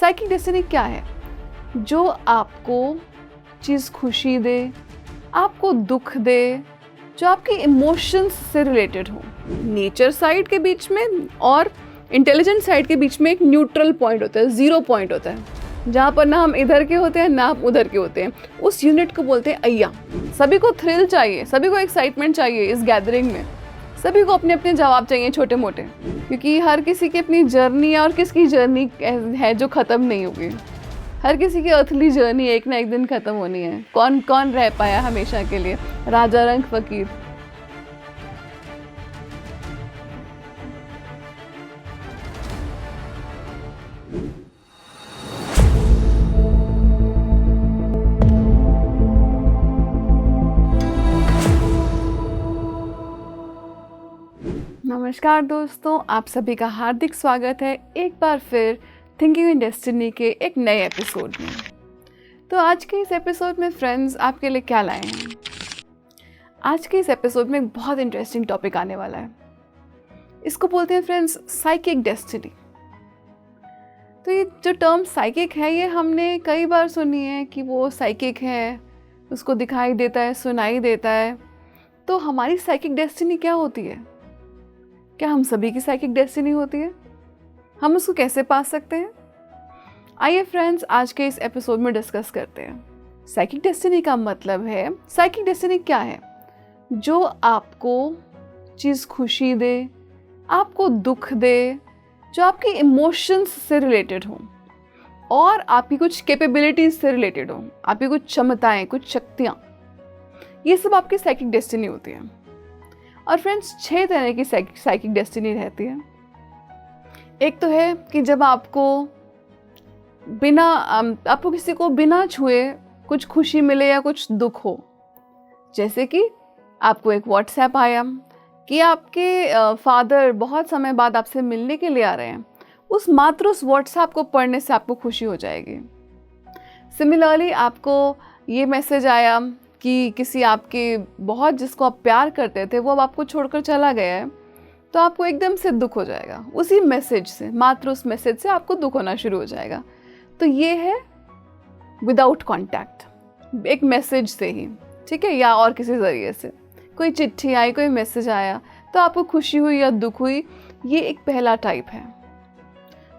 Psychic destiny क्या है? जो आपको चीज़ खुशी दे, आपको दुख दे, जो आपके इमोशंस से रिलेटेड हो। नेचर साइड के बीच में और इंटेलिजेंट साइड के बीच में एक न्यूट्रल पॉइंट होता है, ज़ीरो पॉइंट होता है, जहाँ पर ना हम इधर के होते हैं ना हम उधर के होते हैं। उस यूनिट को बोलते हैं अय्या। सभी को थ्रिल चाहिए, सभी को एक्साइटमेंट चाहिए इस गैदरिंग में, सभी को अपने अपने जवाब चाहिए छोटे मोटे, क्योंकि हर किसी की अपनी जर्नी है और किसकी जर्नी है जो ख़त्म नहीं होगी। हर किसी की अर्थली जर्नी एक ना एक दिन ख़त्म होनी है। कौन कौन रह पाया हमेशा के लिए? राजा रंग फ़कीर। नमस्कार दोस्तों, आप सभी का हार्दिक स्वागत है एक बार फिर थिंकिंग इन डेस्टिनी के एक नए एपिसोड में। तो आज के इस एपिसोड में फ्रेंड्स आपके लिए क्या लाए हैं? आज के इस एपिसोड में एक बहुत इंटरेस्टिंग टॉपिक आने वाला है। इसको बोलते हैं फ्रेंड्स साइकिक डेस्टिनी। तो ये जो टर्म साइकिक है ये हमने कई बार सुनी है कि वो साइकिक है, उसको दिखाई देता है, सुनाई देता है। तो हमारी साइकिक डेस्टिनी क्या होती है? क्या हम सभी की साइकिक डेस्टिनी होती है? हम उसको कैसे पा सकते हैं? आइए फ्रेंड्स आज के इस एपिसोड में डिस्कस करते हैं। साइकिक डेस्टिनी का मतलब है, साइकिक डेस्टिनी क्या है? जो आपको चीज़ खुशी दे, आपको दुख दे, जो आपके इमोशंस से रिलेटेड हो और आपकी कुछ कैपेबिलिटीज से रिलेटेड हो, आपकी कुछ क्षमताएं, कुछ शक्तियाँ, ये सब आपकी साइकिक डेस्टिनी होती है। और फ्रेंड्स 6 तरह की साइकिक डेस्टिनी रहती है। एक तो है कि जब आपको किसी को बिना छुए कुछ खुशी मिले या कुछ दुख हो। जैसे कि आपको एक व्हाट्सएप आया कि आपके फादर बहुत समय बाद आपसे मिलने के लिए आ रहे हैं, उस व्हाट्सएप को पढ़ने से आपको खुशी हो जाएगी। सिमिलरली आपको ये मैसेज आया कि किसी आपके बहुत जिसको आप प्यार करते थे वो अब आपको छोड़कर चला गया है, तो आपको एकदम से दुख हो जाएगा। उसी मैसेज से, मात्र उस मैसेज से आपको दुख होना शुरू हो जाएगा। तो ये है विदाउट कॉन्टैक्ट, एक मैसेज से ही, ठीक है, या और किसी ज़रिए से कोई चिट्ठी आई, कोई मैसेज आया तो आपको खुशी हुई या दुख हुई। ये एक पहला टाइप है।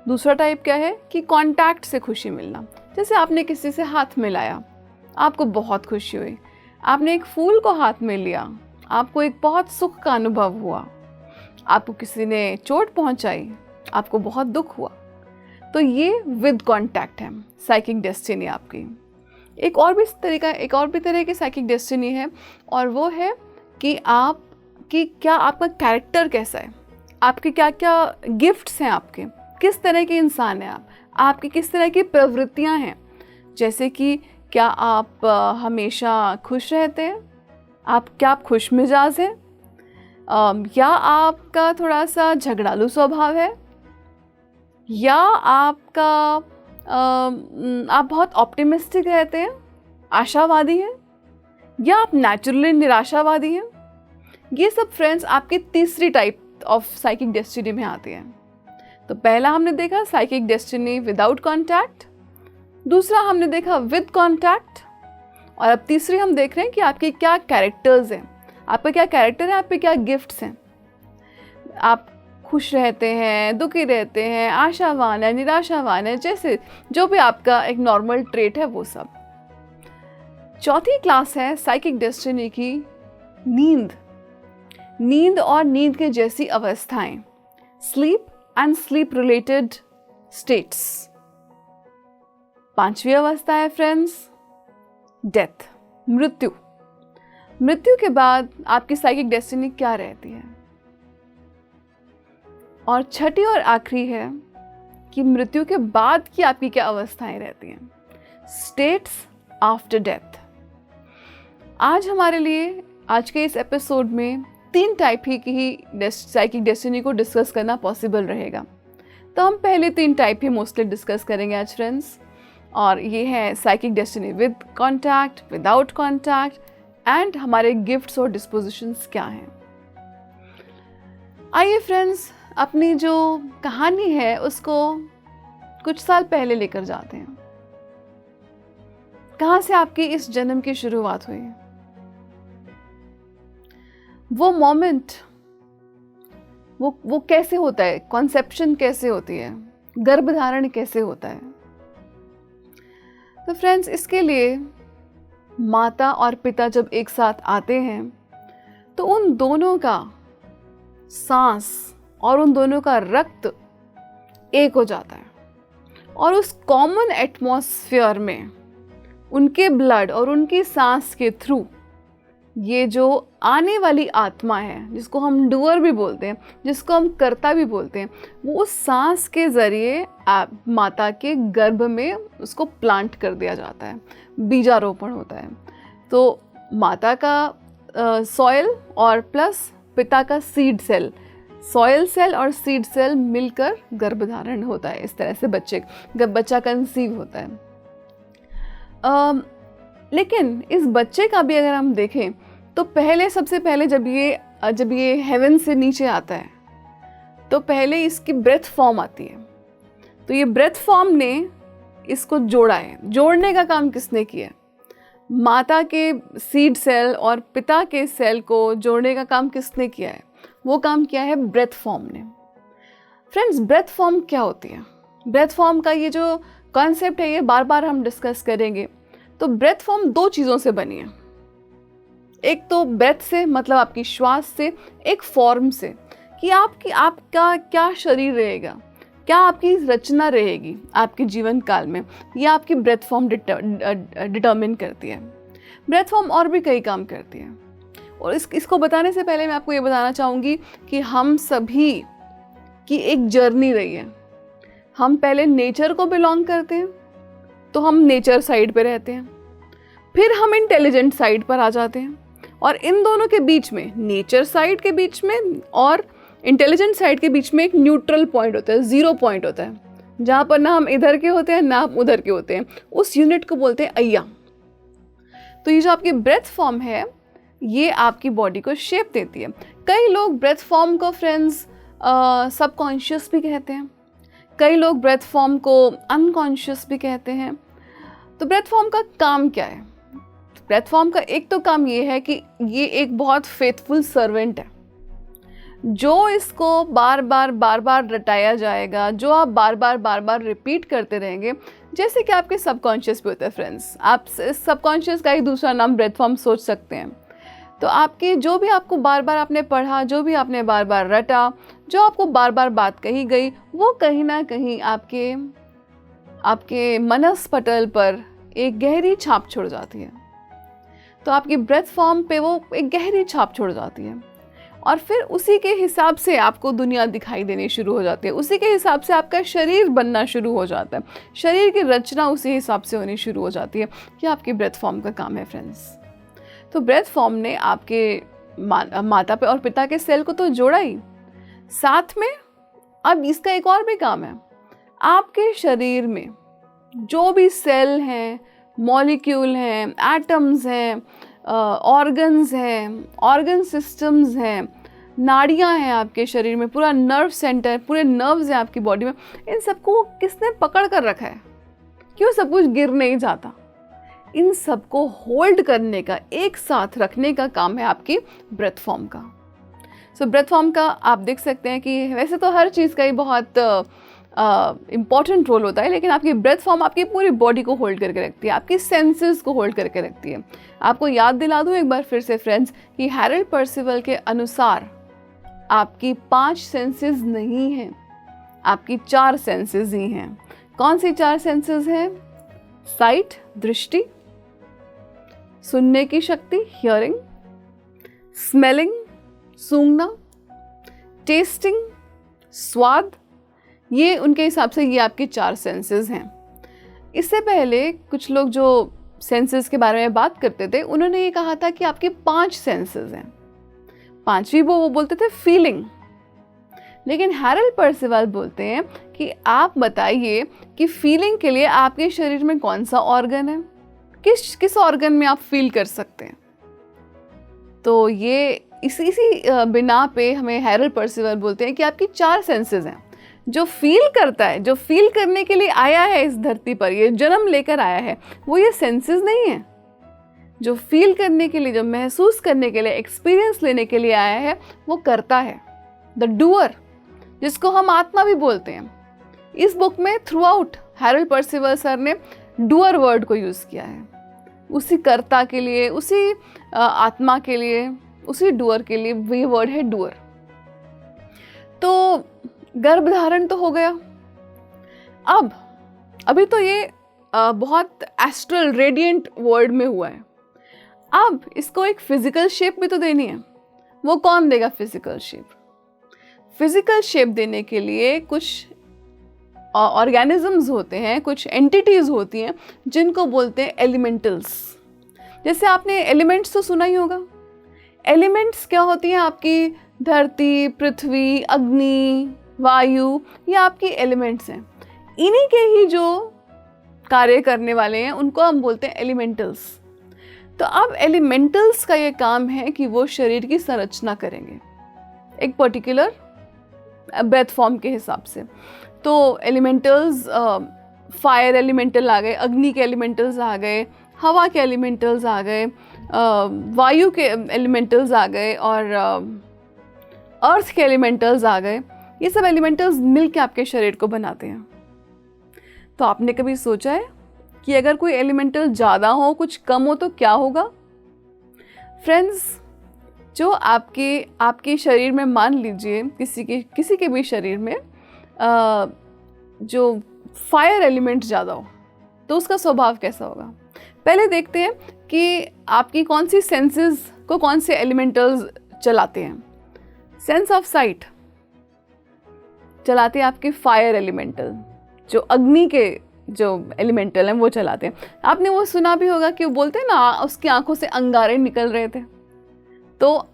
दूसरा टाइप क्या है कि कॉन्टैक्ट से खुशी मिलना। जैसे आपने किसी से हाथ मिलाया, आपको बहुत खुशी हुई। आपने एक फूल को हाथ में लिया, आपको एक बहुत सुख का अनुभव हुआ। आपको किसी ने चोट पहुंचाई, आपको बहुत दुख हुआ। तो ये विद कॉन्टैक्ट है साइकिक डेस्टिनी आपकी। एक और भी तरह की साइकिक डेस्टिनी है, और वो है कि क्या आपका कैरेक्टर कैसा है, आपके क्या क्या गिफ्ट्स हैं, आपके किस तरह के इंसान हैं आपकी किस तरह की प्रवृत्तियां हैं। जैसे कि क्या आप हमेशा खुश रहते हैं, क्या आप खुश मिजाज हैं, या आपका थोड़ा सा झगड़ालू स्वभाव है, या आप बहुत ऑप्टिमिस्टिक रहते हैं, आशावादी हैं, या आप नेचुरली निराशावादी हैं। ये सब फ्रेंड्स आपकी तीसरी टाइप ऑफ साइकिक डेस्टिनी में आती है। तो पहला हमने देखा साइकिक डेस्टिनी विदाउट कॉन्टैक्ट, दूसरा हमने देखा विद कॉन्टैक्ट, और अब तीसरी हम देख रहे हैं कि आपके क्या कैरेक्टर्स हैं, आपका क्या कैरेक्टर है, आपके क्या गिफ्ट्स हैं। आप खुश रहते हैं, दुखी रहते हैं, आशावान है, निराशावान है, जैसे जो भी आपका एक नॉर्मल ट्रेट है वो सब। चौथी क्लास है साइकिक डेस्टिनी की नींद और नींद के जैसी अवस्थाएं, sleep and sleep related states. पांचवी अवस्था है फ्रेंड्स डेथ, मृत्यु के बाद आपकी साइकिक डेस्टिनी क्या रहती है। और छठी और आखिरी है कि मृत्यु के बाद की आपकी क्या अवस्थाएं रहती हैं, स्टेट्स आफ्टर डेथ। आज हमारे लिए आज के इस एपिसोड में 3 टाइप की साइकिक डेस्टिनी को डिस्कस करना पॉसिबल रहेगा। तो हम पहले 3 टाइप ही मोस्टली डिस्कस करेंगे आज फ्रेंड्स, और ये है psychic destiny with contact, without contact, and हमारे गिफ्ट्स और डिस्पोजिशंस क्या हैं। आइए फ्रेंड्स अपनी जो कहानी है उसको कुछ साल पहले लेकर जाते हैं। कहाँ से आपकी इस जन्म की शुरुआत हुई? वो मोमेंट, वो कैसे होता है? कॉन्सेप्शन कैसे होती है? गर्भधारण कैसे होता है? तो फ्रेंड्स, इसके लिए माता और पिता जब एक साथ आते हैं तो उन दोनों का सांस और उन दोनों का रक्त एक हो जाता है, और उस कॉमन एटमॉस्फेयर में उनके ब्लड और उनकी सांस के थ्रू ये जो आने वाली आत्मा है, जिसको हम डूअर भी बोलते हैं, जिसको हम कर्ता भी बोलते हैं, वो उस सांस के ज़रिए माता के गर्भ में उसको प्लांट कर दिया जाता है, बीजारोपण होता है। तो माता का सॉइल और प्लस पिता का सीड सेल, सॉइल सेल और सीड सेल मिलकर गर्भधारण होता है। इस तरह से बच्चा कंसीव होता है। लेकिन इस बच्चे का भी अगर हम देखें तो सबसे पहले जब ये हेवन से नीचे आता है तो पहले इसकी ब्रेथ फॉर्म आती है। तो ये ब्रेथ फॉर्म ने इसको जोड़ा है। जोड़ने का काम किसने किया? माता के सीड सेल और पिता के सेल को जोड़ने का काम किसने किया है? वो काम किया है ब्रेथ फॉर्म ने। फ्रेंड्स, ब्रेथ फॉर्म क्या होती है? ब्रेथ फॉर्म का ये जो कॉन्सेप्ट है ये बार बार हम डिस्कस करेंगे। तो ब्रेथ फॉर्म दो चीज़ों से बनी है। एक तो ब्रेथ से मतलब आपकी श्वास से, एक फॉर्म से कि आपका क्या शरीर रहेगा, क्या आपकी रचना रहेगी आपके जीवन काल में, ये आपकी ब्रेथ फॉर्म डिटर्मिन करती है। ब्रेथ फॉर्म और भी कई काम करती है, और इसको बताने से पहले मैं आपको ये बताना चाहूँगी कि हम सभी की एक जर्नी रही है। हम पहले नेचर को बिलोंग करते हैं, तो हम नेचर साइड पे रहते हैं, फिर हम इंटेलिजेंट साइड पर आ जाते हैं, और इन दोनों के बीच में, नेचर साइड के बीच में और इंटेलिजेंट साइड के बीच में एक न्यूट्रल पॉइंट होता है, जीरो पॉइंट होता है, जहाँ पर ना हम इधर के होते हैं ना हम उधर के होते हैं। उस यूनिट को बोलते हैं अय्या। तो ये जो आपकी ब्रेथ फॉर्म है ये आपकी बॉडी को शेप देती है। कई लोग ब्रेथ फॉर्म को फ्रेंड्स सबकॉन्शियस भी कहते हैं, कई लोग ब्रेथ फॉर्म को अनकॉन्शियस भी कहते हैं। तो ब्रेथ फॉर्म का काम क्या है? ब्रेथ फॉर्म का एक तो काम ये है कि ये एक बहुत फेथफुल सर्वेंट है, जो इसको बार बार रटाया जाएगा, जो आप बार बार रिपीट करते रहेंगे। जैसे कि आपके सबकॉन्शियस पे होता है फ्रेंड्स, आप सबकॉन्शियस का ही दूसरा नाम ब्रेथ फॉर्म सोच सकते हैं। तो आपके जो भी आपको बार बार आपने पढ़ा, जो भी आपने बार बार रटा, जो आपको बार बार बात कही गई, वो कहीं ना कहीं आपके मनस पटल पर एक गहरी छाप छोड़ जाती है। तो आपकी ब्रेथ फॉर्म पे वो एक गहरी छाप छोड़ जाती है, और फिर उसी के हिसाब से आपको दुनिया दिखाई देनी शुरू हो जाती है, उसी के हिसाब से आपका शरीर बनना शुरू हो जाता है, शरीर की रचना उसी हिसाब से होनी शुरू हो जाती है। ये आपकी ब्रेथ फॉर्म का काम है फ्रेंड्स। तो ब्रेथ फॉर्म ने आपके माता पे और पिता के सेल को तो जोड़ा ही, साथ में अब इसका एक और भी काम है। आपके शरीर में जो भी सेल हैं, मॉलिक्यूल हैं, एटम्स हैं, ऑर्गन्स हैं, ऑर्गन सिस्टम्स हैं, नाड़ियाँ हैं आपके शरीर में, पूरा नर्व सेंटर, पूरे नर्व्स हैं आपकी बॉडी में, इन सबको किसने पकड़ कर रखा है? क्यों सब कुछ गिर नहीं जाता? इन सबको होल्ड करने का, एक साथ रखने का काम है आपकी ब्रेथ फॉर्म का। सो ब्रेथ फॉर्म का आप देख सकते हैं कि वैसे तो हर चीज़ का ही बहुत इम्पॉर्टेंट रोल होता है, लेकिन आपकी ब्रेथ फॉर्म आपकी पूरी बॉडी को होल्ड करके रखती है, आपकी सेंसेस को होल्ड करके रखती है। आपको याद दिला दूँ एक बार फिर से फ्रेंड्स कि हैरोल्ड पर्सिवल के अनुसार आपकी 5 सेंसेस नहीं हैं, आपकी 4 सेंसेस ही हैं। कौन सी 4 सेंसेस हैं? साइट, दृष्टि, सुनने की शक्ति, हियरिंग, स्मेलिंग, सूंघना, टेस्टिंग, स्वाद। ये उनके हिसाब से ये आपकी 4 सेंसेस हैं। इससे पहले कुछ लोग जो सेंसेस के बारे में बात करते थे, उन्होंने ये कहा था कि आपके 5 सेंसेस हैं। 5वीं वो बोलते थे फीलिंग। लेकिन हैरोल्ड पर्सिवल बोलते हैं कि आप बताइए कि फीलिंग के लिए आपके शरीर में कौन सा ऑर्गन है, किस ऑर्गन में आप फील कर सकते हैं। तो ये इसी बिना पे हमें हैरोल्ड पर्सिवल बोलते हैं कि आपकी 4 सेंसेस हैं। जो फील करता है, जो फील करने के लिए आया है इस धरती पर, ये जन्म लेकर आया है, वो ये सेंसेस नहीं है। जो फील करने के लिए, जो महसूस करने के लिए, एक्सपीरियंस लेने के लिए आया है, वो करता है, द डूअर, जिसको हम आत्मा भी बोलते हैं। इस बुक में through out Harold Percival sir ने डूअर वर्ड को यूज़ किया है, उसी कर्ता के लिए, उसी आत्मा के लिए, उसी डूअर के लिए वही वर्ड है डूअर। तो गर्भधारण तो हो गया। अभी तो ये बहुत एस्ट्रल रेडिएंट वर्ल्ड में हुआ है। अब इसको एक फिजिकल शेप भी तो देनी है। वो कौन देगा फिजिकल शेप? फिजिकल शेप देने के लिए कुछ ऑर्गेनिजम्स होते हैं, कुछ एंटिटीज होती हैं जिनको बोलते हैं एलिमेंटल्स। जैसे आपने एलिमेंट्स तो सुना ही होगा। एलिमेंट्स क्या होती हैं? आपकी धरती, पृथ्वी, अग्नि, वायु, ये आपकी एलिमेंट्स हैं। इन्हीं के ही जो कार्य करने वाले हैं उनको हम बोलते हैं एलिमेंटल्स। तो अब एलिमेंटल्स का ये काम है कि वो शरीर की संरचना करेंगे एक पर्टिकुलर ब्रेथ फॉर्म के हिसाब से। तो एलिमेंटल्स, फायर एलिमेंटल आ गए, अग्नि के एलिमेंटल्स आ गए, हवा के एलिमेंटल्स आ गए, वायु के एलिमेंटल्स आ गए और अर्थ के एलिमेंटल्स आ गए। ये सब एलिमेंटल्स मिलके आपके शरीर को बनाते हैं। तो आपने कभी सोचा है कि अगर कोई एलिमेंटल ज़्यादा हो, कुछ कम हो, तो क्या होगा? फ्रेंड्स, जो आपके शरीर में, मान लीजिए किसी के भी शरीर में जो फायर एलिमेंट ज़्यादा हो, तो उसका स्वभाव कैसा होगा? पहले देखते हैं कि आपकी कौन सी सेंसेस को कौन से एलिमेंटल्स चलाते हैं। सेंस ऑफ साइट चलाते हैं आपके फायर एलिमेंटल, जो अग्नि के जो एलिमेंटल हैं वो चलाते हैं। आपने वो सुना भी होगा कि वो बोलते हैं ना, उसकी आंखों से अंगारे निकल रहे थे। तो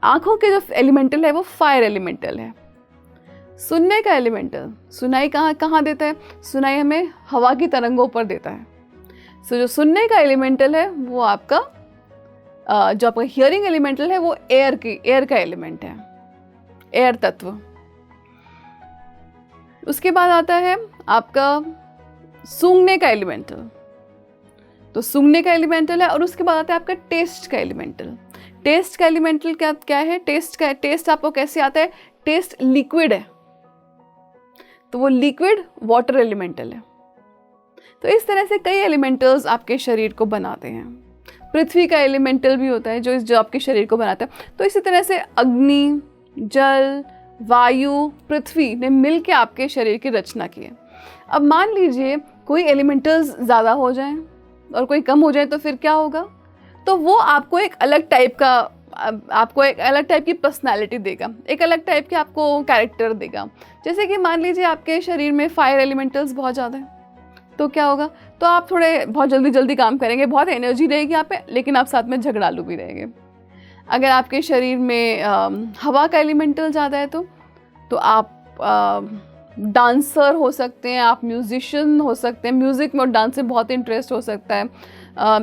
आंखों के जो एलिमेंटल है वो फायर एलिमेंटल है। सुनने का एलिमेंटल, सुनाई कहाँ देता है? सुनाई हमें हवा की तरंगों पर देता है। सो जो सुनने का एलिमेंटल है वो आपका जो आपका हियरिंग एलिमेंटल है वो एयर का एलिमेंट है, एयर तत्व। उसके बाद आता है आपका सूंघने का एलिमेंटल। तो सूंघने का एलिमेंटल है। और उसके बाद आता है आपका टेस्ट का एलिमेंटल। टेस्ट का एलिमेंटल क्या है? टेस्ट आपको कैसे आता है? टेस्ट लिक्विड है, तो वो लिक्विड वाटर एलिमेंटल है। तो इस तरह से कई एलिमेंटल्स आपके शरीर को बनाते हैं। पृथ्वी का एलिमेंटल भी होता है जो आपके शरीर को बनाता है। तो इसी तरह से अग्नि, जल, वायु, पृथ्वी ने मिलकर आपके शरीर की रचना की है। अब मान लीजिए कोई एलिमेंटल्स ज़्यादा हो जाएं और कोई कम हो जाए, तो फिर क्या होगा? तो वो आपको एक अलग टाइप की पर्सनालिटी देगा, एक अलग टाइप के आपको कैरेक्टर देगा। जैसे कि मान लीजिए आपके शरीर में फायर एलिमेंटल्स बहुत ज़्यादा हैं, तो क्या होगा? तो आप थोड़े बहुत जल्दी काम करेंगे, बहुत एनर्जी रहेगी आप पे, लेकिन आप साथ में झगड़ालू भी रहेंगे। अगर आपके शरीर में हवा का एलिमेंटल ज़्यादा है तो आप डांसर हो सकते हैं, आप म्यूजिशियन हो सकते हैं, म्यूज़िक में और डांस में बहुत इंटरेस्ट हो सकता है,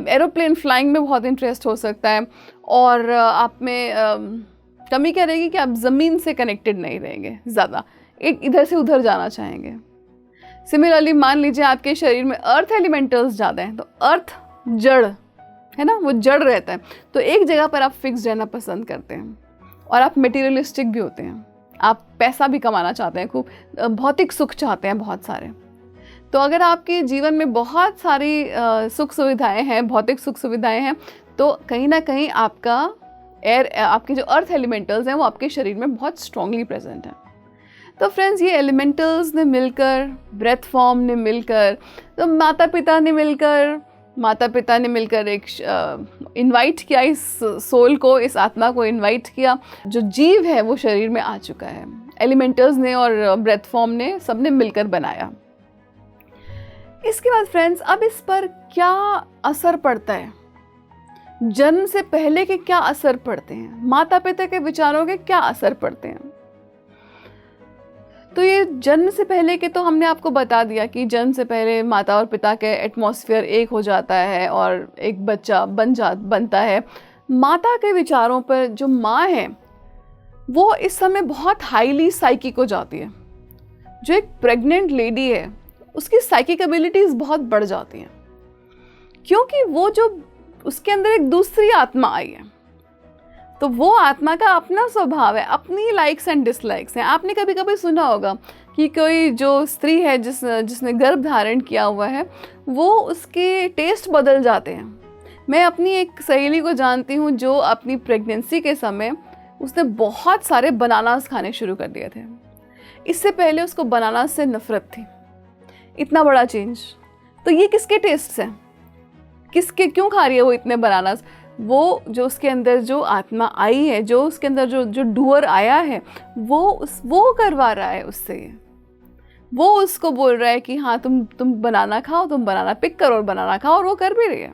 एरोप्लेन फ्लाइंग में बहुत इंटरेस्ट हो सकता है। और आप में कमी क्या रहेगी कि आप ज़मीन से कनेक्टेड नहीं रहेंगे, ज़्यादा इधर से उधर जाना चाहेंगे। सिमिलरली मान लीजिए आपके शरीर में अर्थ एलिमेंटल्स ज़्यादा हैं, तो अर्थ जड़ है ना, वो जड़ रहता है, तो एक जगह पर आप फिक्स रहना पसंद करते हैं। और आप मटेरियलिस्टिक भी होते हैं, आप पैसा भी कमाना चाहते हैं, खूब भौतिक सुख चाहते हैं बहुत सारे। तो अगर आपके जीवन में बहुत सारी सुख सुविधाएं हैं, भौतिक सुख सुविधाएं हैं, तो कहीं ना कहीं आपके जो अर्थ एलिमेंटल्स हैं वो आपके शरीर में बहुत स्ट्रांगली प्रेजेंट हैं। तो फ्रेंड्स, ये एलिमेंटल्स ने मिलकर, ब्रेथ फॉर्म ने मिलकर, तो माता पिता ने मिलकर एक इनवाइट किया इस सोल को, इस आत्मा को इनवाइट किया। जो जीव है वो शरीर में आ चुका है। एलिमेंटल्स ने और ब्रेथ फॉर्म ने, सबने मिलकर बनाया। इसके बाद फ्रेंड्स, अब इस पर क्या असर पड़ता है? जन्म से पहले के क्या असर पड़ते हैं? माता पिता के विचारों के क्या असर पड़ते हैं? तो ये जन्म से पहले के तो हमने आपको बता दिया कि जन्म से पहले माता और पिता के एटमॉस्फेयर एक हो जाता है और एक बच्चा बनता है। माता के विचारों पर जो माँ है वो इस समय बहुत हाईली साइकिक हो जाती है, जो एक प्रेग्नेंट लेडी है उसकी साइकिक एबिलिटीज़ बहुत बढ़ जाती हैं, क्योंकि वो जो उसके अंदर एक दूसरी आत्मा आई है। तो वो आत्मा का अपना स्वभाव है, अपनी लाइक्स एंड डिसलाइक्स हैं। आपने कभी कभी सुना होगा कि कोई जो स्त्री है जिसने गर्भ धारण किया हुआ है, वो उसके टेस्ट बदल जाते हैं। मैं अपनी एक सहेली को जानती हूँ जो अपनी प्रेगनेंसी के समय उसने बहुत सारे बनानास खाने शुरू कर दिए थे। इससे पहले उसको बनानास से नफरत थी। इतना बड़ा चेंज। तो ये किसके टेस्ट हैं? किसके, क्यों खा रही है वो इतने बनानास? वो जो उसके अंदर जो आत्मा आई है, जो उसके अंदर जो डूअर आया है, वो करवा रहा है उससे। वो उसको बोल रहा है कि हाँ तुम बनाना खाओ, तुम बनाना पिक करो और बनाना खाओ, और वो कर भी रही है।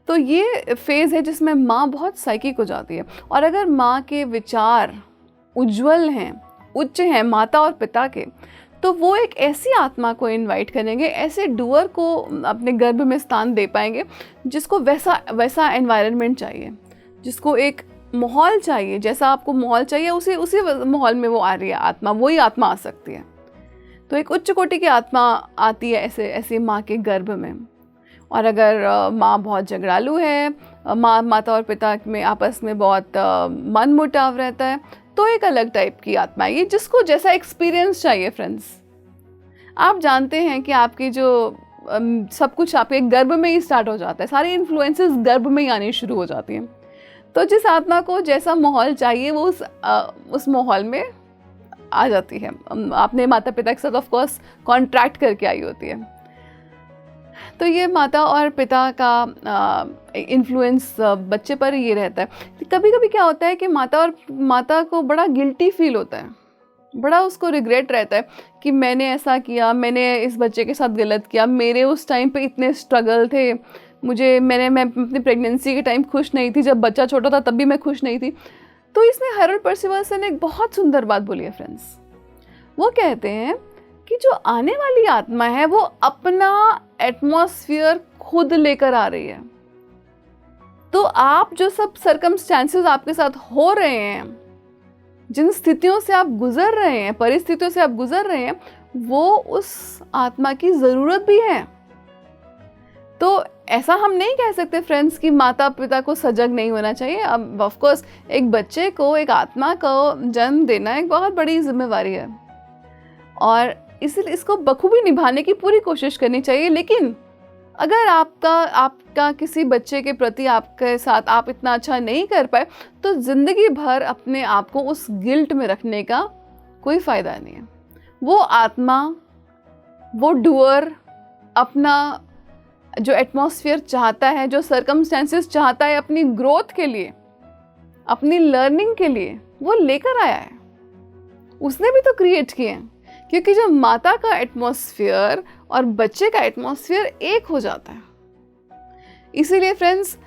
तो ये फेज़ है जिसमें माँ बहुत साइकिक हो जाती है। और अगर माँ के विचार उज्जवल हैं, उच्च हैं माता और पिता के, तो वो एक ऐसी आत्मा को इनवाइट करेंगे, ऐसे डूअर को अपने गर्भ में स्थान दे पाएंगे जिसको वैसा एनवायरनमेंट चाहिए, जिसको एक माहौल चाहिए, जैसा आपको माहौल चाहिए उसी माहौल में वो आ रही है आत्मा, वही आत्मा आ सकती है। तो एक उच्च कोटि की आत्मा आती है ऐसे माँ के गर्भ में। और अगर माँ बहुत झगड़ालू है, माता और पिता में आपस में बहुत मन मुटाव रहता है, तो एक अलग टाइप की आत्मा है ये, जिसको जैसा एक्सपीरियंस चाहिए। फ्रेंड्स, आप जानते हैं कि आपकी जो सब कुछ आपके गर्भ में ही स्टार्ट हो जाता है, सारी इन्फ्लुएंसेस गर्भ में ही आनी शुरू हो जाती हैं। तो जिस आत्मा को जैसा माहौल चाहिए वो उस माहौल में आ जाती है। आपने माता पिता के साथ ऑफ कोर्स कॉन्ट्रैक्ट करके आई होती है। तो ये माता और पिता का इन्फ्लुएंस बच्चे पर ये रहता है। कभी कभी क्या होता है कि माता को बड़ा गिल्टी फील होता है, बड़ा उसको रिग्रेट रहता है कि मैंने ऐसा किया, मैंने इस बच्चे के साथ गलत किया, मेरे उस टाइम पे इतने स्ट्रगल थे, मैं अपनी प्रेगनेंसी के टाइम खुश नहीं थी, जब बच्चा छोटा था तब भी मैं खुश नहीं थी। तो इसमें हैरोल्ड पर्सिवल ने एक बहुत सुंदर बात बोली है फ्रेंड्स। वो कहते हैं कि जो आने वाली आत्मा है वो अपना एटमॉस्फेयर खुद लेकर आ रही है। तो आप जो सब सर्कमस्टेंसेस आपके साथ हो रहे हैं, जिन स्थितियों से आप गुजर रहे हैं, परिस्थितियों से आप गुजर रहे हैं, वो उस आत्मा की ज़रूरत भी है। तो ऐसा हम नहीं कह सकते फ्रेंड्स कि माता पिता को सजग नहीं होना चाहिए। अब ऑफ कोर्स एक बच्चे को, एक आत्मा को जन्म देना एक बहुत बड़ी जिम्मेवारी है, और इसलिए इसको बखूबी निभाने की पूरी कोशिश करनी चाहिए। लेकिन अगर आपका किसी बच्चे के प्रति आपके साथ आप इतना अच्छा नहीं कर पाए, तो ज़िंदगी भर अपने आप को उस गिल्ट में रखने का कोई फ़ायदा नहीं है। वो आत्मा, वो डूअर अपना जो एटमॉस्फेयर चाहता है, जो सर्कमस्टेंसेस चाहता है अपनी ग्रोथ के लिए, अपनी लर्निंग के लिए, वो लेकर आया है। उसने भी तो क्रिएट किए हैं। क्योंकि जब माता का एटमॉस्फेयर और बच्चे का एटमॉस्फेयर एक हो जाता है, इसीलिए फ्रेंड्स,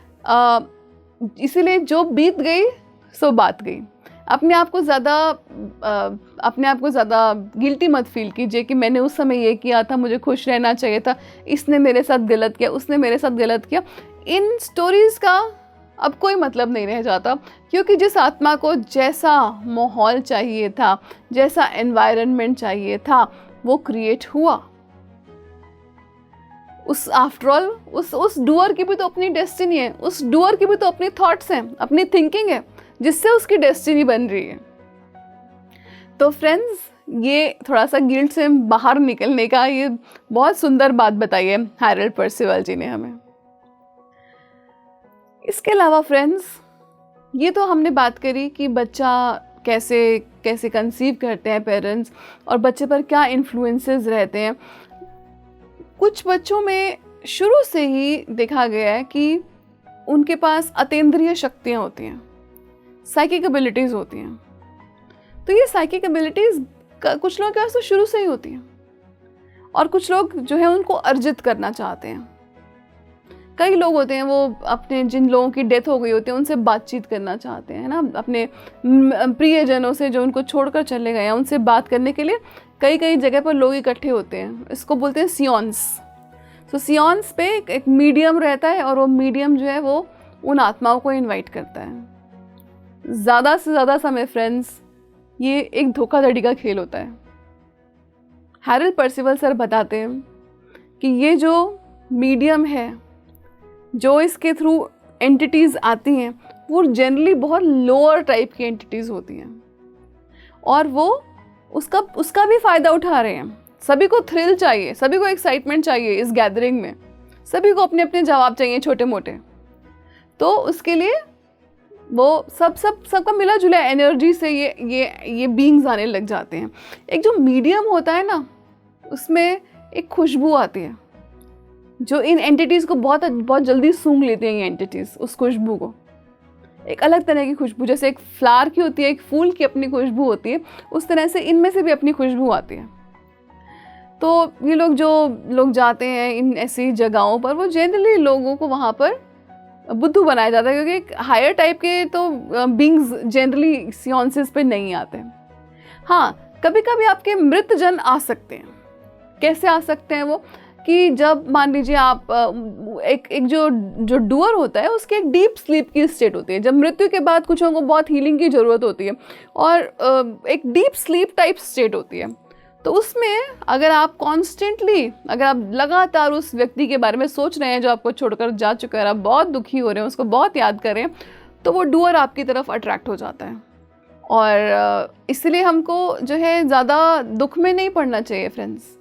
इसीलिए जो बीत गई सो बात गई। अपने आप को ज़्यादा गिल्टी मत फील कीजिए कि मैंने उस समय ये किया था, मुझे खुश रहना चाहिए था, इसने मेरे साथ गलत किया, उसने मेरे साथ गलत किया। इन स्टोरीज़ का अब कोई मतलब नहीं रह जाता, क्योंकि जिस आत्मा को जैसा माहौल चाहिए था, जैसा एनवायरनमेंट चाहिए था, वो क्रिएट हुआ। आफ्टर ऑल उस डूअर की भी तो अपनी डेस्टिनी है, उस डूअर की भी तो अपनी थॉट्स हैं, अपनी थिंकिंग है, जिससे उसकी डेस्टिनी बन रही है। तो फ्रेंड्स, ये थोड़ा सा गिल्ट से बाहर निकलने का ये बहुत सुंदर बात बताई है हैरोल्ड पर्सिवल जी ने हमें। इसके अलावा फ्रेंड्स, ये तो हमने बात करी कि बच्चा कैसे कंसीव करते हैं पेरेंट्स, और बच्चे पर क्या इन्फ्लुएंसेस रहते हैं। कुछ बच्चों में शुरू से ही देखा गया है कि उनके पास अतीन्द्रिय शक्तियाँ होती हैं, साइकिक एबिलिटीज़ होती हैं। तो ये साइकिक एबिलिटीज़ कुछ लोगों के पास तो शुरू से ही होती हैं, और कुछ लोग जो है उनको अर्जित करना चाहते हैं। कई लोग होते हैं वो अपने जिन लोगों की डेथ हो गई होती है उनसे बातचीत करना चाहते हैं ना, अपने प्रियजनों से जो उनको छोड़कर चले गए हैं उनसे बात करने के लिए कई जगह पर लोग इकट्ठे होते हैं। इसको बोलते हैं सियोन्स। तो सियोन्स पे एक मीडियम रहता है, और वो मीडियम जो है वो उन आत्माओं को इनवाइट करता है। ज़्यादा से ज़्यादा समय फ्रेंड्स, ये एक धोखाधड़ी का खेल होता है। हैरल्ड पर्सिवल सर बताते हैं कि ये जो मीडियम है, जो इसके थ्रू एंटिटीज़ आती हैं, वो जनरली बहुत लोअर टाइप की एंटिटीज़ होती हैं और वो उसका भी फ़ायदा उठा रहे हैं। सभी को थ्रिल चाहिए, सभी को एक्साइटमेंट चाहिए इस गैदरिंग में, सभी को अपने अपने जवाब चाहिए छोटे मोटे। तो उसके लिए वो सबका मिला जुला एनर्जी से ये बीइंग्स आने लग जाते हैं। एक जो मीडियम होता है ना, उसमें एक खुशबू आती है जो इन एंटिटीज़ को बहुत बहुत जल्दी सूंघ लेती हैं। ये एंटिटीज़ उस खुशबू को, एक अलग तरह की खुशबू, जैसे एक फ्लावर की होती है, एक फूल की अपनी खुशबू होती है, उस तरह से इनमें से भी अपनी खुशबू आती है। तो ये लोग जाते हैं इन ऐसी जगहों पर, वो जनरली लोगों को वहाँ पर बुद्धू बनाया जाता है, क्योंकि हायर टाइप के तो बीइंग्स जनरली सियोंसिस पे नहीं आते। हाँ, कभी कभी आपके मृत जन आ सकते हैं। कैसे आ सकते हैं वो, कि जब मान लीजिए आप एक जो डूअर होता है, उसकी एक डीप स्लीप की स्टेट होती है। जब मृत्यु के बाद कुछ लोगों को बहुत हीलिंग की ज़रूरत होती है और एक डीप स्लीप टाइप स्टेट होती है। तो उसमें अगर आप अगर आप लगातार उस व्यक्ति के बारे में सोच रहे हैं जो आपको छोड़कर जा चुका है, आप बहुत दुखी हो रहे हैं, उसको बहुत याद कर रहे हैं, तो वो डूअर आपकी तरफ अट्रैक्ट हो जाता है। और इसलिए हमको जो है ज़्यादा दुख में नहीं पड़ना चाहिए फ्रेंड्स,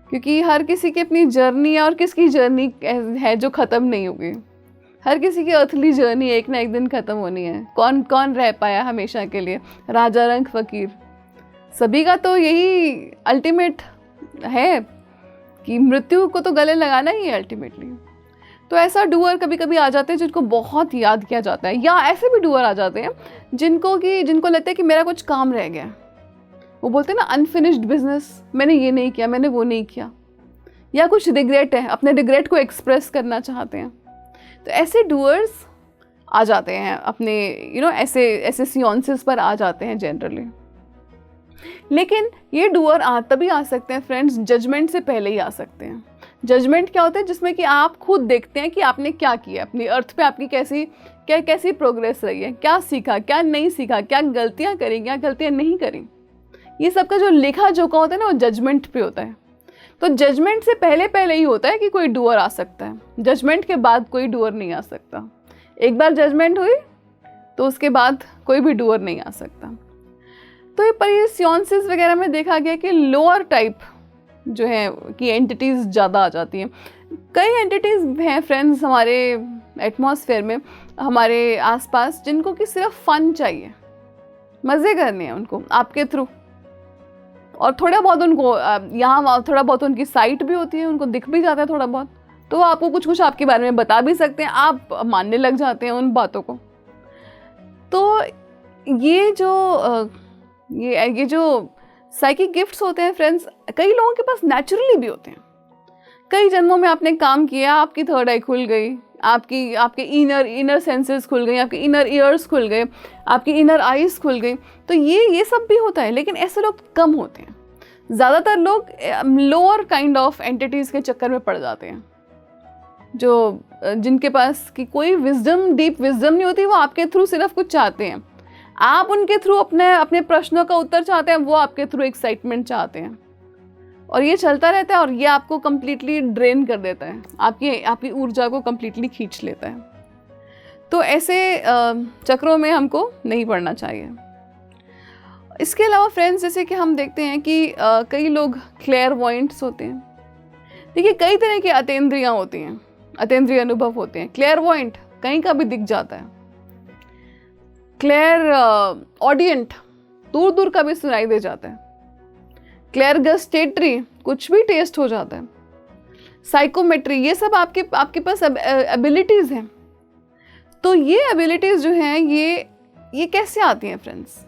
क्योंकि हर किसी की अपनी जर्नी है और किसकी जर्नी है जो ख़त्म नहीं होगी। हर किसी की अर्थली जर्नी एक ना एक दिन ख़त्म होनी है। कौन कौन रह पाया हमेशा के लिए, राजा रंग फ़कीर, सभी का तो यही अल्टीमेट है कि मृत्यु को तो गले लगाना ही है अल्टीमेटली। तो ऐसा डूअर कभी कभी आ जाते हैं जिनको बहुत याद किया जाता है, या ऐसे भी डूअर आ जाते हैं जिनको लगता है कि मेरा कुछ काम रह गया। वो बोलते हैं ना, अनफिनिश्ड बिजनेस, मैंने ये नहीं किया, मैंने वो नहीं किया, या कुछ रिग्रेट है, अपने रिग्रेट को एक्सप्रेस करना चाहते हैं। तो ऐसे डूअर्स आ जाते हैं अपने ऐसे सियोंसिस पर आ जाते हैं जनरली। लेकिन ये डूअर तभी आ सकते हैं फ्रेंड्स, जजमेंट से पहले ही आ सकते हैं। जजमेंट क्या होता है, जिसमें कि आप खुद देखते हैं कि आपने क्या किया, अपनी अर्थ पे आपकी कैसी प्रोग्रेस रही है, क्या सीखा, क्या नहीं सीखा, क्या गलतियां करी, क्या गलतियां नहीं करी। ये सबका जो लेखा जोखा होता है ना, वो जजमेंट पे होता है। तो जजमेंट से पहले ही होता है कि कोई डूअर आ सकता है। जजमेंट के बाद कोई डूअर नहीं आ सकता। एक बार जजमेंट हुई तो उसके बाद कोई भी डूअर नहीं आ सकता। तो ये सियोंसिस वगैरह में देखा गया कि लोअर टाइप जो है कि एंटिटीज़ ज़्यादा आ जाती हैं। कई एंटिटीज़ हैं फ्रेंड्स हमारे एटमॉस्फेयर में, हमारे आसपास, जिनको कि सिर्फ फन चाहिए, मज़े करने हैं उनको आपके थ्रू, और थोड़ा बहुत उनको यहाँ थोड़ा बहुत उनकी साइट भी होती है, उनको दिख भी जाता है थोड़ा बहुत, तो वो आपको कुछ आपके बारे में बता भी सकते हैं, आप मानने लग जाते हैं उन बातों को। तो ये जो साइकिक गिफ्ट्स होते हैं फ्रेंड्स, कई लोगों के पास नेचुरली भी होते हैं। कई जन्मों में आपने काम किया, आपकी थर्ड आई खुल गई, आपके इनर सेंसेस खुल गई, आपके इनर ईयर्स खुल गए, आपकी इनर आईज खुल गई। तो ये सब भी होता है, लेकिन ऐसे लोग कम होते हैं। ज़्यादातर लोग लोअर काइंड ऑफ एंटिटीज़ के चक्कर में पड़ जाते हैं, जिनके पास की कोई डीप विजडम नहीं होती। वो आपके थ्रू सिर्फ कुछ चाहते हैं, आप उनके थ्रू अपने प्रश्नों का उत्तर चाहते हैं, वो आपके थ्रू एक्साइटमेंट चाहते हैं, और ये चलता रहता है, और ये आपको कम्प्लीटली ड्रेन कर देता है, आपकी ऊर्जा को कम्प्लीटली खींच लेता है। तो ऐसे चक्रों में हमको नहीं पड़ना चाहिए। इसके अलावा फ्रेंड्स, जैसे कि हम देखते हैं कि कई लोग क्लेयरवॉयंट्स होते हैं। देखिए, कई तरह की अतेंद्रियाँ होती हैं, अतेंद्रिय अनुभव होते हैं। क्लेयरवॉयंट कहीं का भी दिख जाता है, क्लेयर ऑडियंट दूर दूर का भी सुनाई दे जाता है, क्लेयर गस्टेटरी कुछ भी टेस्ट हो जाता है, साइकोमेट्री, ये सब आपके पास एबिलिटीज़ हैं। तो ये एबिलिटीज़ जो हैं ये कैसे आती हैं फ्रेंड्स?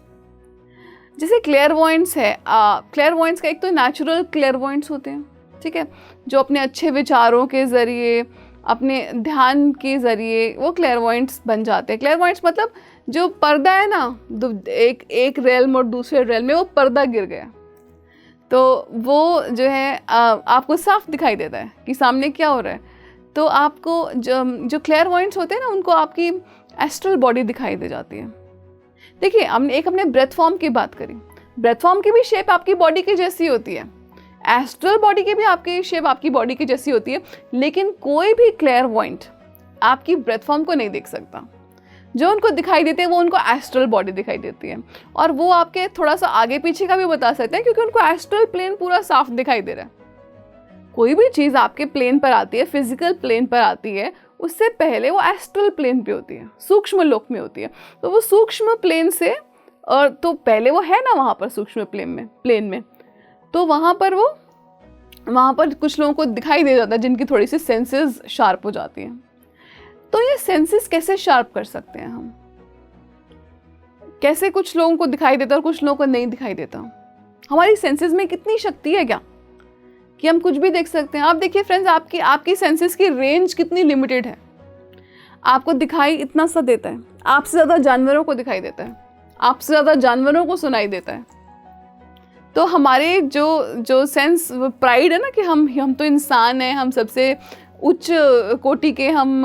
जैसे क्लेयरवॉयंट्स है, क्लेयरवॉयंट्स का एक तो नेचुरल क्लेयरवॉयंट्स होते हैं, ठीक है, जो अपने अच्छे विचारों के ज़रिए, अपने ध्यान के ज़रिए वो क्लेयरवॉयंट्स बन जाते हैं। क्लेयरवॉयंट्स मतलब जो पर्दा है ना, एक रेलम और दूसरे रेल में वो पर्दा गिर गया, तो वो जो है आपको साफ दिखाई देता है कि सामने क्या हो रहा है। तो आपको जो क्लेयरवॉयंट्स होते हैं ना, उनको आपकी एस्ट्रल बॉडी दिखाई दे जाती है। देखिए, हमने ब्रेथ फॉर्म की बात करी, ब्रेथ फॉर्म की भी शेप आपकी बॉडी की जैसी होती है। एस्ट्रल बॉडी की भी आपकी शेप आपकी बॉडी की जैसी होती है, लेकिन कोई भी क्लेयरवॉइंट आपकी ब्रेथ फॉर्म को नहीं देख सकता। जो उनको दिखाई देते हैं वो उनको एस्ट्रल बॉडी दिखाई देती है, और वो आपके थोड़ा सा आगे पीछे का भी बता सकते हैं क्योंकि उनको एस्ट्रल प्लेन पूरा साफ दिखाई दे रहा है। कोई भी चीज़ आपके प्लेन पर आती है, फिजिकल प्लेन पर आती है, उससे पहले वो एस्ट्रल प्लेन पे होती है, सूक्ष्म लोक में होती है। तो वो सूक्ष्म प्लेन से, और तो पहले वो है ना वहाँ पर सूक्ष्म प्लेन में, तो वहाँ पर कुछ लोगों को दिखाई दे जाता है जिनकी थोड़ी सी सेंसेस शार्प हो जाती हैं। तो ये सेंसेस कैसे शार्प कर सकते हैं हम? कैसे कुछ लोगों को दिखाई देता है और कुछ लोगों को नहीं दिखाई देता? हमारी सेंसेस में कितनी शक्ति है क्या कि हम कुछ भी देख सकते हैं? आप देखिए फ्रेंड्स, आपकी सेंसेस की रेंज कितनी लिमिटेड है। आपको दिखाई इतना सा देता है, आपसे ज़्यादा जानवरों को दिखाई देता है, आपसे ज़्यादा जानवरों को सुनाई देता है। तो हमारे जो सेंस प्राइड है ना कि हम तो इंसान हैं, हम सबसे उच्च कोटि के हम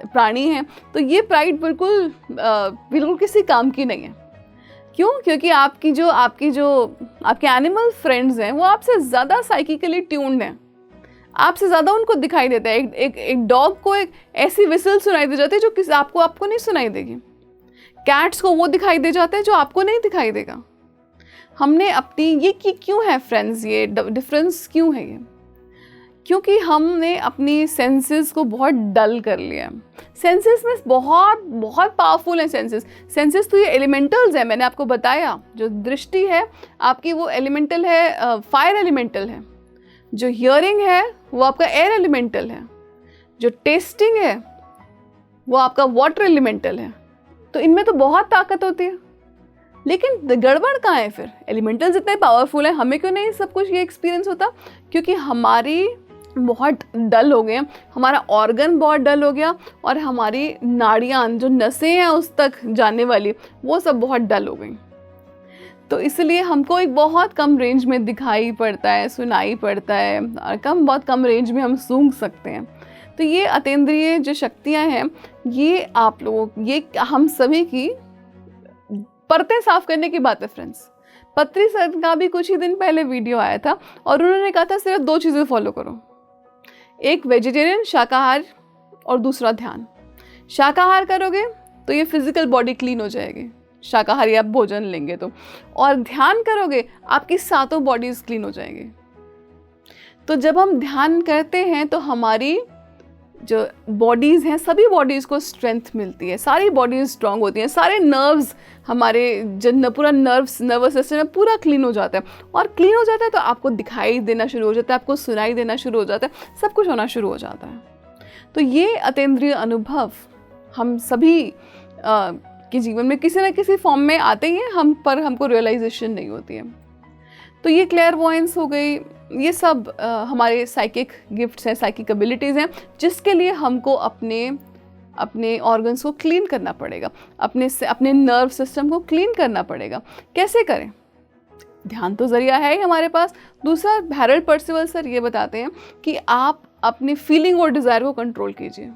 प्राणी हैं, तो ये प्राइड बिल्कुल किसी काम की नहीं है। क्यों? क्योंकि आपके एनिमल फ्रेंड्स हैं वो आपसे ज़्यादा साइकिकली ट्यून्ड हैं, आपसे ज़्यादा उनको दिखाई देता है। एक डॉग को एक ऐसी विसल सुनाई दे जाती है जो आपको नहीं सुनाई देगी। कैट्स को वो दिखाई दे जाता है जो आपको नहीं दिखाई देगा। हमने क्यों है फ्रेंड्स, ये डिफरेंस क्यों है ये? क्योंकि हमने अपनी सेंसेस को बहुत डल कर लिया। सेंसेस में बहुत पावरफुल हैं सेंसेस तो ये एलिमेंटल्स हैं। मैंने आपको बताया, जो दृष्टि है आपकी वो एलिमेंटल है, फायर एलिमेंटल है। जो हियरिंग है वो आपका एयर एलिमेंटल है। जो टेस्टिंग है वो आपका वाटर एलिमेंटल है। तो इनमें तो बहुत ताकत होती है, लेकिन गड़बड़ कहाँ है फिर? एलिमेंटल्स इतने पावरफुल हैं, हमें क्यों नहीं सब कुछ ये एक्सपीरियंस होता? क्योंकि हमारी बहुत डल हो गए, हमारा ऑर्गन बहुत डल हो गया, और हमारी नाड़ियाँ जो नसें हैं उस तक जाने वाली वो सब बहुत डल हो गई। तो इसलिए हमको एक बहुत कम रेंज में दिखाई पड़ता है, सुनाई पड़ता है, और बहुत कम रेंज में हम सूंघ सकते हैं। तो ये अतीन्द्रिय जो शक्तियाँ हैं, ये हम सभी की परतें साफ करने की बात है फ्रेंड्स। पत्री सर का भी कुछ ही दिन पहले वीडियो आया था और उन्होंने कहा था सिर्फ 2 चीज़ें फॉलो करो, एक वेजिटेरियन शाकाहार और दूसरा ध्यान। शाकाहार करोगे तो ये फिजिकल बॉडी क्लीन हो जाएगी, शाकाहारी आप भोजन लेंगे तो, और ध्यान करोगे आपकी 7 बॉडीज क्लीन हो जाएंगी। तो जब हम ध्यान करते हैं तो हमारी जो बॉडीज़ हैं सभी बॉडीज़ को स्ट्रेंथ मिलती है, सारी बॉडीज़ स्ट्रांग होती हैं, सारे नर्व्स हमारे पूरा नर्वस सिस्टम है पूरा क्लीन हो जाता है, और क्लीन हो जाता है तो आपको दिखाई देना शुरू हो जाता है, आपको सुनाई देना शुरू हो जाता है, सब कुछ होना शुरू हो जाता है। तो ये अतीन्द्रिय अनुभव हम सभी के जीवन में किसी न किसी फॉर्म में आते ही हैं, हमको रियलाइजेशन नहीं होती है। तो ये क्लेयरवॉयंस हो गई, ये सब हमारे साइकिक गिफ्ट्स हैं, साइकिक एबिलिटीज़ हैं, जिसके लिए हमको अपने ऑर्गन्स को क्लीन करना पड़ेगा, अपने नर्व सिस्टम को क्लीन करना पड़ेगा। कैसे करें? ध्यान तो ज़रिया है ही हमारे पास। दूसरा, हैरोल्ड पर्सिवल सर ये बताते हैं कि आप अपनी फीलिंग और डिज़ायर को कंट्रोल कीजिए।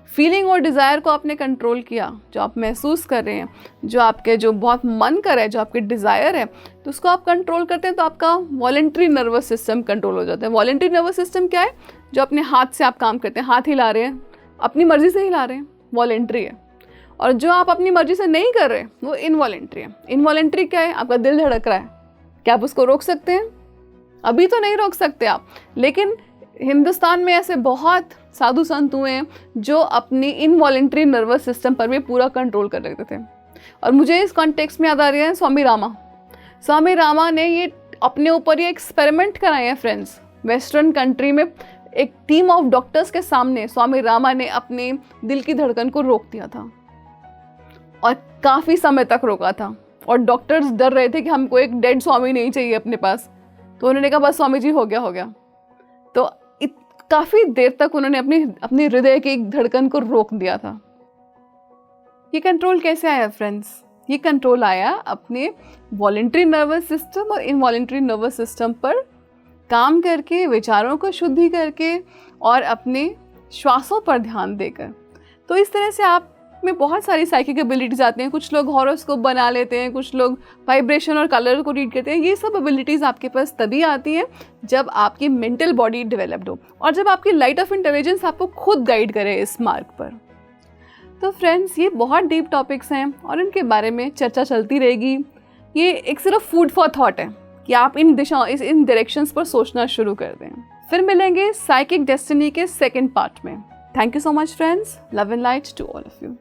फीलिंग और डिज़ायर को आपने कंट्रोल किया, जो आप महसूस कर रहे हैं, जो बहुत मन कर रहा है, जो आपके डिज़ायर है, तो उसको आप कंट्रोल करते हैं तो आपका वॉलेंट्री नर्वस सिस्टम कंट्रोल हो जाता है। वॉलेंट्री नर्वस सिस्टम क्या है? जो अपने हाथ से आप काम करते हैं, हाथ हिला रहे हैं, अपनी मर्ज़ी से हिला रहे हैं, वॉलेंट्री है। और जो आप अपनी मर्ज़ी से नहीं कर रहे वो इनवॉलेंट्री है। इनवॉलेंट्री क्या है? आपका दिल धड़क रहा है, क्या आप उसको रोक सकते हैं? अभी तो नहीं रोक सकते आप, लेकिन हिंदुस्तान में ऐसे बहुत साधु संत हुए हैं जो अपनी इनवॉलेंट्री नर्वस सिस्टम पर भी पूरा कंट्रोल कर रखते थे। और मुझे इस कॉन्टेक्स्ट में याद आ रही है स्वामी रामा ने ये अपने ऊपर ये एक्सपेरिमेंट कराए हैं फ्रेंड्स। वेस्टर्न कंट्री में एक टीम ऑफ डॉक्टर्स के सामने स्वामी रामा ने अपने दिल की धड़कन को रोक दिया था, और काफ़ी समय तक रोका था, और डॉक्टर्स डर रहे थे कि हमको एक डेड स्वामी नहीं चाहिए अपने पास। तो उन्होंने कहा बस स्वामी जी हो गया। तो काफ़ी देर तक उन्होंने अपनी हृदय की धड़कन को रोक दिया था। ये कंट्रोल कैसे आया फ्रेंड्स? ये कंट्रोल आया अपने वॉलेंट्री नर्वस सिस्टम और इनवॉलेंट्री नर्वस सिस्टम पर काम करके, विचारों को शुद्धि करके, और अपने श्वासों पर ध्यान देकर। तो इस तरह से आप में बहुत सारी साइकिक एबिलिटीज़ आती हैं। कुछ लोग हॉरोस्कोप बना लेते हैं, कुछ लोग वाइब्रेशन और कलर को रीड करते हैं। ये सब एबिलिटीज़ आपके पास तभी आती हैं जब आपकी मेंटल बॉडी डेवलप्ड हो और जब आपकी लाइट ऑफ इंटेलिजेंस आपको खुद गाइड करे इस मार्ग पर। तो फ्रेंड्स, ये बहुत डीप टॉपिक्स हैं और इनके बारे में चर्चा चलती रहेगी। ये एक सिर्फ फूड फॉर थॉट है कि आप इन डायरेक्शंस पर सोचना शुरू कर दें। फिर मिलेंगे साइकिक डेस्टिनी के सेकंड पार्ट में। Thank you so much friends. Love and light to all of you.